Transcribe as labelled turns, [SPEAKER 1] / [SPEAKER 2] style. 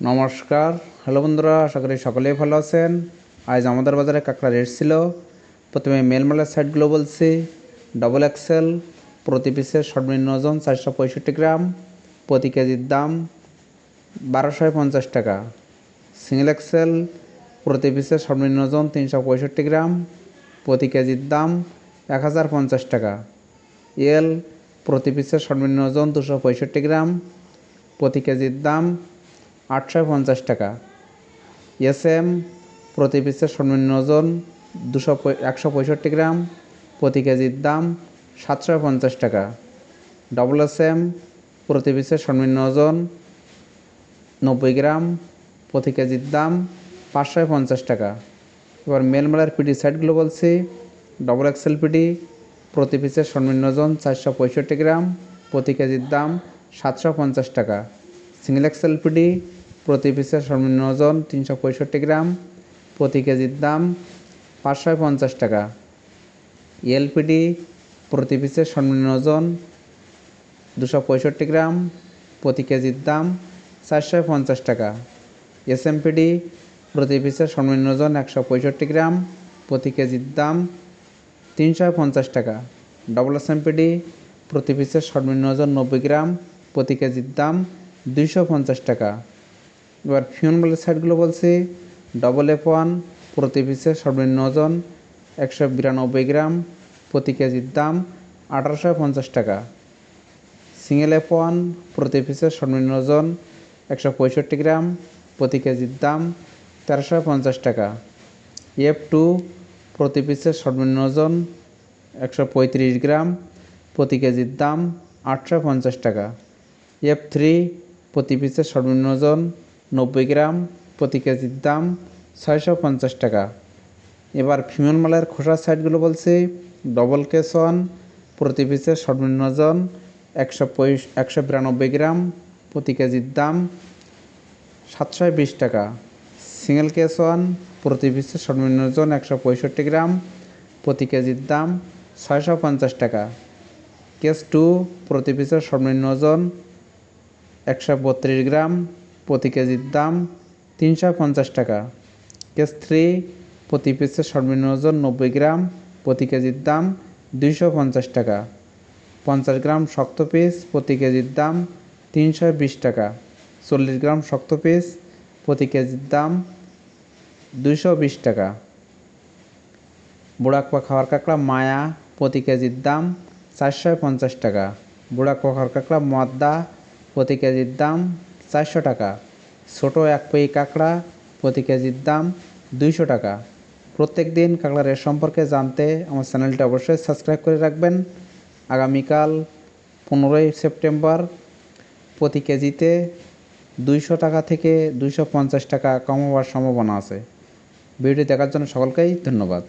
[SPEAKER 1] নমস্কার, হ্যালো বন্ধুরা, আশা করি সকলেই ভালো আছেন। আজ আমাদের বাজারে কাঁকড়া রেট ছিল। প্রথমে মেলমালের সাইডগুলো বলছি। ডবল এক্সেল প্রতি পিসের সর্বনিম্ন ওজন 465 গ্রাম, প্রতি কেজির দাম 1250 টাকা। সিঙ্গেল এক্সেল প্রতি পিসের সর্বনিম্ন ওজন 365 গ্রাম, প্রতি কেজির দাম 1050 টাকা। এল প্রতি পিসের সর্বনিম্ন ওজন 265 গ্রাম, প্রতি কেজির দাম 850 টাকা। এসএম প্রতি পিসের সর্বনিম্ন ওজন 165 গ্রাম, প্রতি কেজির দাম 750 টাকা। ডবল এসএম প্রতি পিসের সর্বনিম্ন ওজন 90 গ্রাম, প্রতি কেজির দাম 550 টাকা। এবার মেলমালার পিডি সাইডগুলো বলছি। ডবল এক্সেল পিডি প্রতি পিসের সর্বনিম্ন ওজন 465 গ্রাম, প্রতি কেজির দাম 750 টাকা। সিঙ্গেল এক্সেল পিডি প্রতি পিসের সর্বনিম্ন ওজন 365 গ্রাম, প্রতি কেজির দাম 550 টাকা। এলপিডি প্রতি পিসের সর্বনিম্ন ওজন 265 গ্রাম, প্রতি কেজির দাম 450 টাকা। এসএমপিডি প্রতি পিসের সর্বনিম্ন ওজন 165 গ্রাম, প্রতি কেজির দাম 350 টাকা। ডবল এসএমপিডি প্রতি পিসের সর্বনিম্ন ওজন 90 গ্রাম, প্রতি কেজির দাম 250 টাকা। এবার ফিউনবলের সাইডগুলো বলছি। ডবল F1 প্রতি পিসের সর্বনিম্ন ওজন 192 গ্রাম, প্রতি কেজির দাম 1850 টাকা। সিঙ্গেল F1 প্রতি পিসের সর্বনিম্ন ওজন 165 গ্রাম, প্রতি কেজির দাম 1350 টাকা। F2 প্রতি পিসের সর্বনিম্ন ওজন 135 গ্রাম, প্রতি কেজির দাম 850 টাকা। F3 প্রতি পিসের সর্বনিম্ন ওজন 90 গ্রাম, প্রতি কেজির দাম 650 টাকা। এবার ফিমেল মালের খোসার সাইডগুলো বলছি। ডবল কেস1 প্রতি পিসের সর্বনিম্ন ওজন 192 গ্রাম, প্রতি কেজির দাম 720 টাকা। সিঙ্গেল কেস1 প্রতি পিসের সর্বনিম্ন ওজন 165 গ্রাম, প্রতি কেজির দাম 650 টাকা। কেস2 প্রতি পিসের সর্বনিম্ন ওজন 132 গ্রাম, প্রতি কেজির দাম 350 টাকা। কেস3 প্রতি পিসের সর্বনিম্ন ওজন 90 গ্রাম, প্রতি কেজির দাম 250 টাকা। 50 গ্রাম শক্ত পিস প্রতি কেজির দাম 320 টাকা। 40 গ্রাম শক্ত পিস প্রতি কেজির দাম 220 টাকা। বুড়াকপা খাওয়ার কাঁকড়া মায়া প্রতি কেজির দাম 450 টাকা। বুড়াকপা খাওয়ার কাঁকড়া মদ্দা প্রতি কেজির দাম 400 টাকা। ছোটো এক পেই কাঁকড়া প্রতি কেজির দাম 200 টাকা। প্রত্যেক দিন কাঁকড়া রেট সম্পর্কে জানতে আমার চ্যানেলটা অবশ্যই সাবস্ক্রাইব করে রাখবেন। আগামীকাল 15ই সেপ্টেম্বর প্রতি কেজিতে 200 টাকা থেকে 250 টাকা কম হওয়ার সম্ভাবনা আছে। ভিডিওটি দেখার জন্য সকলকেই ধন্যবাদ।